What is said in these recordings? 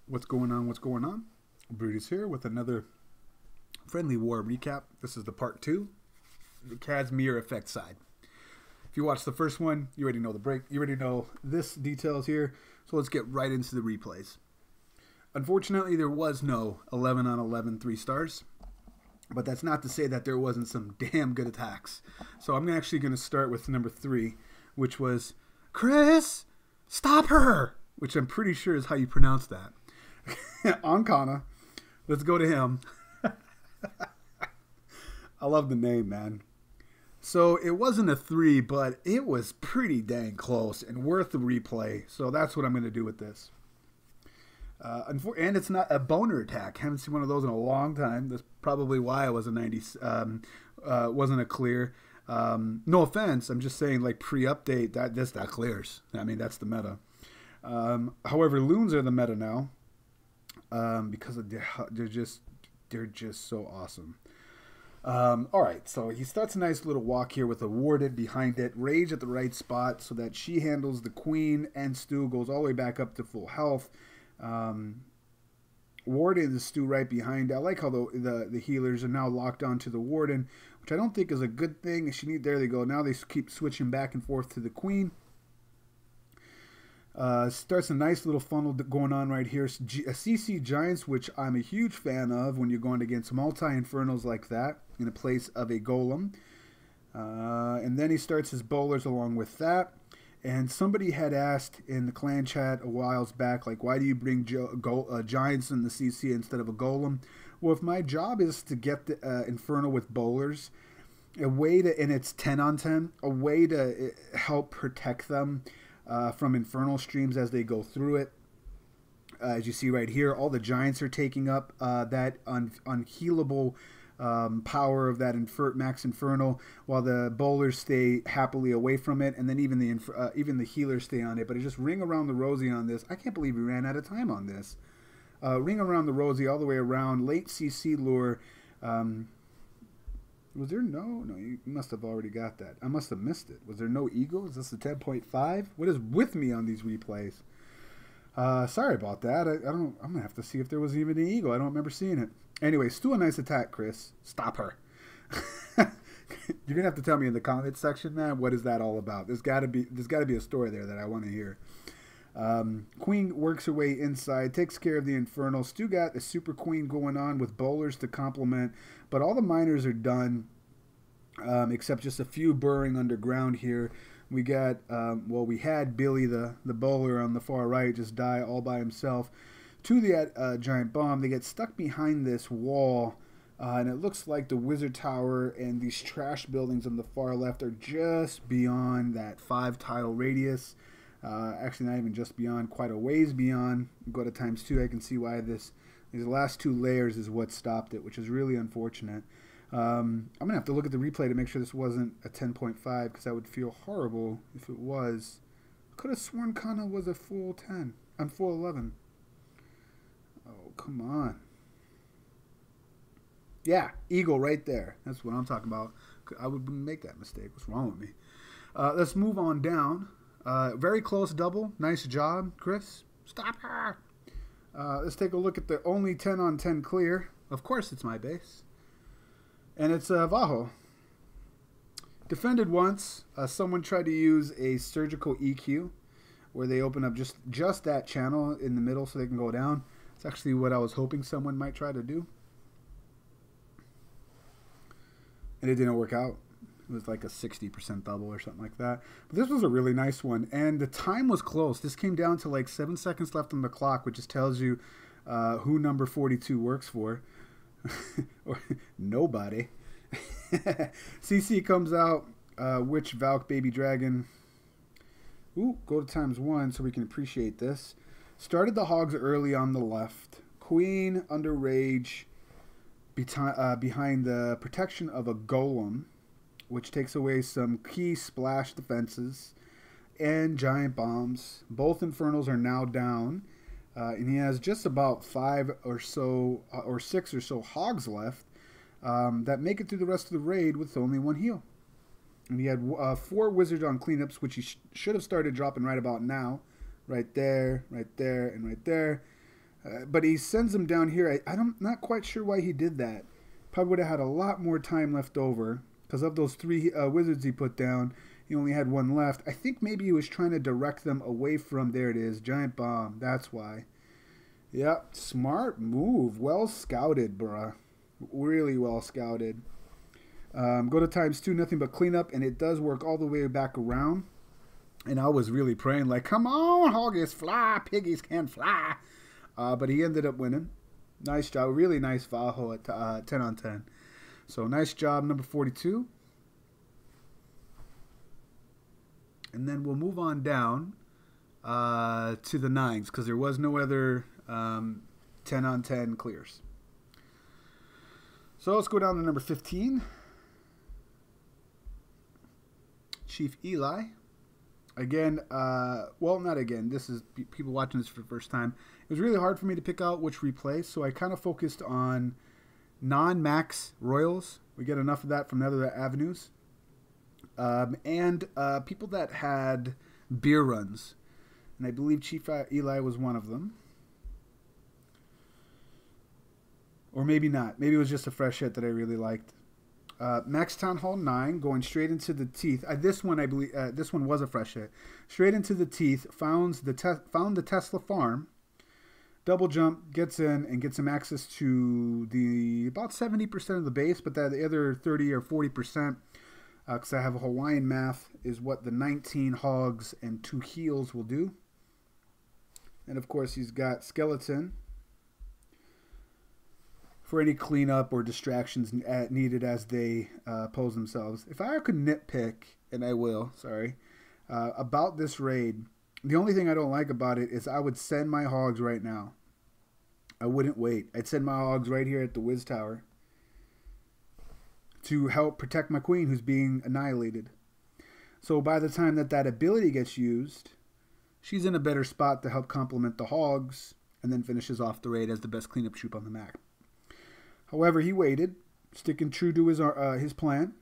What's going on? What's going on? Brutus here with another friendly war recap. This is the part 2, the Casimir Effect side. If you watched the first one, you already know the break. You already know this details here. So let's get right into the replays. Unfortunately, there was no 11 on 11 3 stars. But that's not to say that there wasn't some damn good attacks. So I'm actually going to start with number 3, which was, Chris, stop her! Which I'm pretty sure is how you pronounce that. Ankana. Let's go to him. I love the name, man. So it wasn't a 3, but it was pretty dang close and worth the replay. So that's what I'm going to do with this. And it's not a boner attack. Haven't seen one of those in a long time. That's probably why I was a 90. Wasn't a clear. No offense. I'm just saying, like pre-update, that clears. I mean, that's the meta. However, loons are the meta now. Because they're just so awesome. All right, so he starts a nice little walk here with a warded behind it, rage at the right spot so that she handles the queen, and Stu goes all the way back up to full health. Warden and Stu right behind. I like how the healers are now locked onto the warden, which I don't think is a good thing. There they go. Now they keep switching back and forth to the queen. Starts a nice little funnel going on right here. CC Giants, which I'm a huge fan of when you're going against multi-infernals like that in a place of a golem. And then he starts his bowlers along with that. And somebody had asked in the clan chat a while back, like, why do you bring Giants in the CC instead of a golem? Well, if my job is to get the infernal with bowlers, a way to, and it's 10 on 10, a way to help protect them from infernal streams as they go through it. As you see right here, all the giants are taking up that unhealable power of that max infernal, while the bowlers stay happily away from it, and then even the healers stay on it. But it just ring around the rosy on this. I can't believe we ran out of time on this. Ring around the rosy all the way around. Late CC lure. Was there no? You must have already got that. I must have missed it. Was there no eagle? Is this a 10.5? What is with me on these replays? Sorry about that. I'm gonna have to see if there was even an eagle. I don't remember seeing it. Anyway, still a nice attack, Chris. Stop her. You're gonna have to tell me in the comments section, man. What is that all about? There's gotta be a story there that I want to hear. Queen works her way inside, takes care of the infernal. Stu got a super queen going on with bowlers to complement, but all the miners are done, except just a few burrowing underground here. We got, we had Billy the bowler on the far right just die all by himself to the giant bomb. They get stuck behind this wall, and it looks like the wizard tower and these trash buildings on the far left are just beyond that 5 tile radius. Actually, not even just beyond, quite a ways beyond. Go to ×2, I can see why these last 2 layers is what stopped it, which is really unfortunate. I'm going to have to look at the replay to make sure this wasn't a 10.5, because that would feel horrible if it was. I could have sworn Kana was a full 10. I'm full 11. Oh, come on. Yeah, eagle right there. That's what I'm talking about. I would make that mistake. What's wrong with me? Let's move on down. Very close double. Nice job, Chris. Stop her. Let's take a look at the only 10 on 10 clear. Of course, it's my base. And it's Vaho. Defended once. Someone tried to use a surgical EQ where they open up just that channel in the middle so they can go down. It's actually what I was hoping someone might try to do. And it didn't work out. It was like a 60% double or something like that. But this was a really nice one. And the time was close. This came down to like 7 seconds left on the clock, which just tells you who number 42 works for. Or nobody. CC comes out. Which Valk Baby Dragon. Ooh, go to ×1 so we can appreciate this. Started the hogs early on the left. Queen under rage. Behind the protection of a golem, which takes away some key splash defenses and giant bombs. Both infernals are now down, and he has just about 5 or so or 6 or so hogs left that make it through the rest of the raid with only 1 heal. And he had 4 wizards on cleanups, which he should have started dropping right about now. Right there, and right there. But he sends them down here. I'm not quite sure why he did that. Probably would have had a lot more time left over. Because of those 3 wizards he put down, he only had 1 left. I think maybe he was trying to direct them away from, there it is, giant bomb. That's why. Yep, smart move. Well scouted, bruh. Really well scouted. Go to ×2, nothing but cleanup, and it does work all the way back around. And I was really praying, like, come on, hoggies, fly, piggies can fly. But he ended up winning. Nice job. Really nice Vaho at 10 on 10. So nice job, number 42. And then we'll move on down to the 9s, because there was no other 10 on 10 clears. So let's go down to number 15. Chief Eli. Again, well, not again. This is people watching this for the first time. It was really hard for me to pick out which replay, so I kind of focused on non-max royals. We get enough of that from other avenues. And people that had beer runs. And I believe Chief Eli was one of them. Or maybe not. Maybe it was just a fresh hit that I really liked. Max Town Hall 9, going straight into the teeth. This one, I believe, this one was a fresh hit. Straight into the teeth, found the Tesla farm, double jump, gets in, and gets him access to the about 70% of the base, but that the other 30 or 40%, because I have a Hawaiian math, is what the 19 hogs and 2 heals will do. And of course, he's got skeleton for any cleanup or distractions needed as they pose themselves. If I could nitpick, and I will, sorry, about this raid, the only thing I don't like about it is I would send my hogs right now. I wouldn't wait. I'd send my hogs right here at the Wiz Tower to help protect my queen who's being annihilated. So by the time that ability gets used, she's in a better spot to help complement the hogs and then finishes off the raid as the best cleanup troop on the map. However, he waited, sticking true to his plan.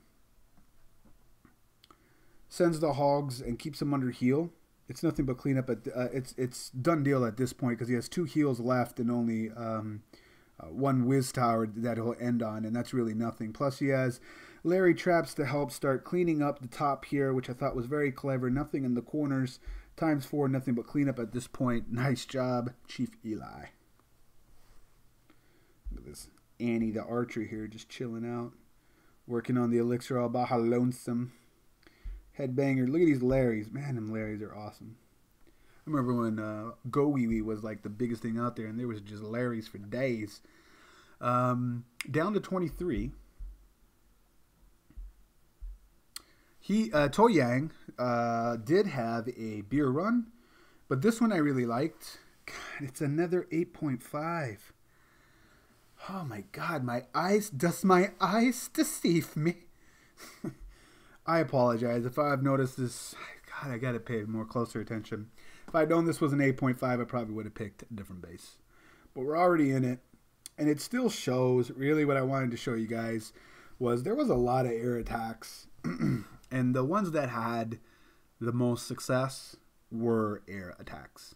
Sends the hogs and keeps them under heal. It's nothing but cleanup. It's done deal at this point because he has 2 heals left and only 1 Wiz Tower that he'll end on, and that's really nothing. Plus, he has Larry traps to help start cleaning up the top here, which I thought was very clever. Nothing in the corners. ×4, nothing but cleanup at this point. Nice job, Chief Eli. Look at this. Annie the archer here just chilling out, working on the elixir all Baja Lonesome. Headbanger. Look at these Larrys. Man, them Larrys are awesome. I remember when Go Wee Wee was like the biggest thing out there, and there was just Larrys for days. Down to 23. To Yang did have a beer run, but this one I really liked. God, it's another 8.5. Oh my God, my eyes, does my eyes deceive me? I apologize if I've noticed this. God, I gotta pay more closer attention. If I'd known this was an 8.5, I probably would have picked a different base. But we're already in it, and it still shows. Really what I wanted to show you guys was there was a lot of air attacks, and the ones that had the most success were air attacks.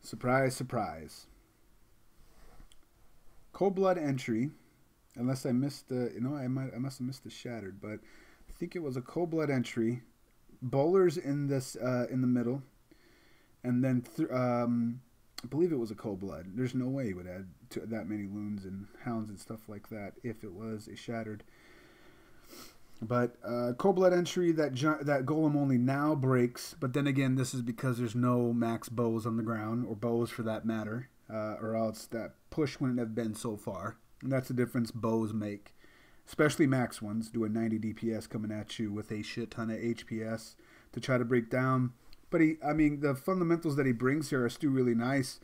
Surprise, surprise. Cold Blood entry, unless I missed the, I must have missed the Shattered, but I think it was a Cold Blood entry. Bowlers in this in the middle, and then I believe it was a Cold Blood. There's no way he would add that many loons and hounds and stuff like that if it was a Shattered. But Cold Blood entry, that golem only now breaks, but then again, this is because there's no max bows on the ground, or bows for that matter. Or else that push wouldn't have been so far. And that's the difference bows make. Especially max ones, doing 90 DPS coming at you with a shit ton of HPS to try to break down. But the fundamentals that he brings here are still really nice.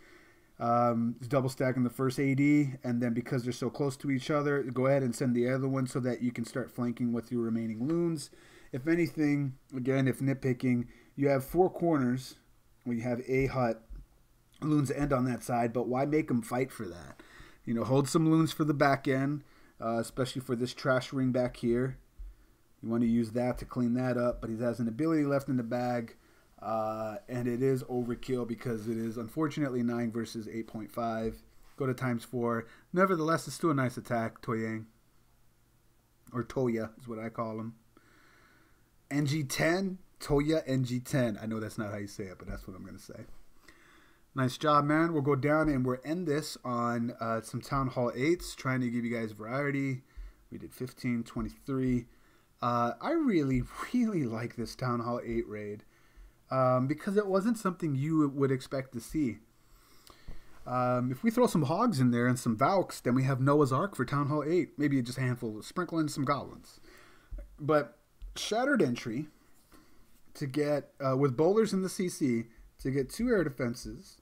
He's double stacking the first AD, and then because they're so close to each other, go ahead and send the other one so that you can start flanking with your remaining loons. If anything, again, if nitpicking, you have 4 corners where you have a hut. Loons end on that side, but why make them fight for that? Hold some loons for the back end, especially for this trash ring back here. You want to use that to clean that up, but he has an ability left in the bag. And it is overkill because it is unfortunately 9 versus 8.5. Go to ×4. Nevertheless, it's still a nice attack, Toyang. Or Toya is what I call him. NG10. Toya NG10. I know that's not how you say it, but that's what I'm going to say. Nice job, man. We'll go down and we'll end this on some Town Hall 8s, trying to give you guys variety. We did 15, 23. I really, really like this Town Hall 8 raid because it wasn't something you would expect to see. If we throw some hogs in there and some Valks, then we have Noah's Ark for Town Hall 8. Maybe just a handful, sprinkle in some goblins. But Shattered Entry to get, with bowlers in the CC, to get 2 air defenses,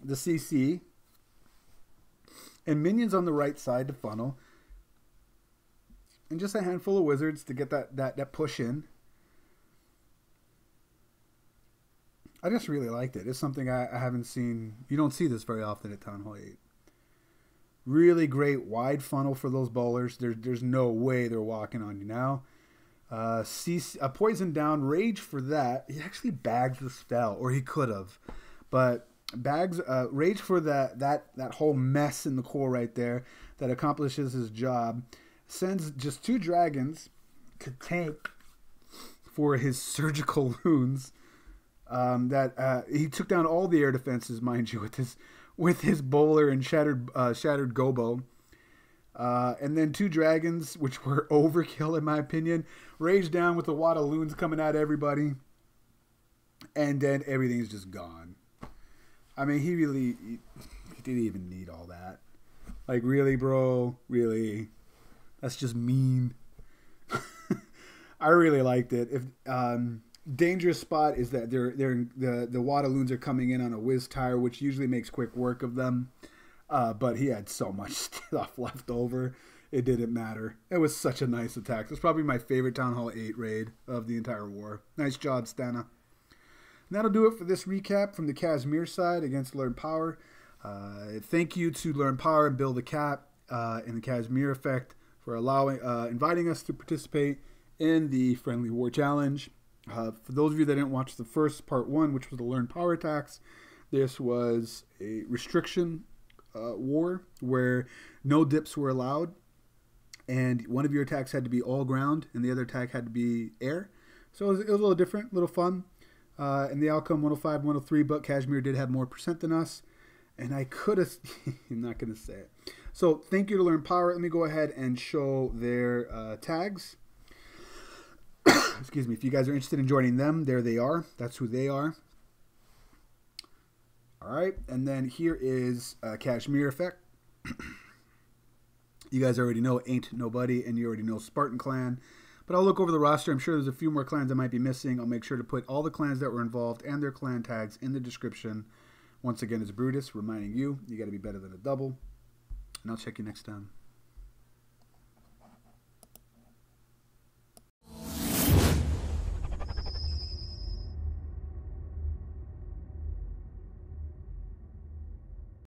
the CC, and minions on the right side to funnel, and just a handful of wizards to get that push in. I just really liked it. It's something I haven't seen. You don't see this very often at Town Hall 8. Really great wide funnel for those bowlers. There's no way they're walking on you now. CC, poison down, rage for that. He actually bags the spell, or he could have, but bags rage for that whole mess in the core right there that accomplishes his job. Sends just 2 dragons to tank for his surgical wounds. He took down all the air defenses, mind you, with his bowler and shattered gobo. And then 2 dragons, which were overkill in my opinion. Rage down with a wad of loons coming at everybody. And then everything's just gone. I mean, he didn't even need all that. Like, really, bro? Really? That's just mean. I really liked it. If dangerous spot is that the wad of loons are coming in on a whiz tire, which usually makes quick work of them. But he had so much stuff left over, it didn't matter. It was such a nice attack. It's probably my favorite Town Hall 8 raid of the entire war. Nice job, Stana. And that'll do it for this recap from the Casimir side against Learn Power. Thank you to Learn Power and Bill the Cat and the Casimir Effect for inviting us to participate in the Friendly War Challenge. For those of you that didn't watch the first part 1, which was the Learn Power attacks, this was a restriction war where no dips were allowed, and one of your attacks had to be all ground and the other attack had to be air. So it was a little different, a little fun. And the outcome 105, 103, but Casimir did have more % than us, and I could have I'm not going to say it. So thank you to Learn Power. Let me go ahead and show their tags. Excuse me. If you guys are interested in joining them, there they are. That's who they are. All right, and then here is Casimir Effect. You guys already know AintNobody, and you already know Spartan Clan. But I'll look over the roster. I'm sure there's a few more clans I might be missing. I'll make sure to put all the clans that were involved and their clan tags in the description. Once again, it's Brutus reminding you, you got to be better than a double. And I'll check you next time.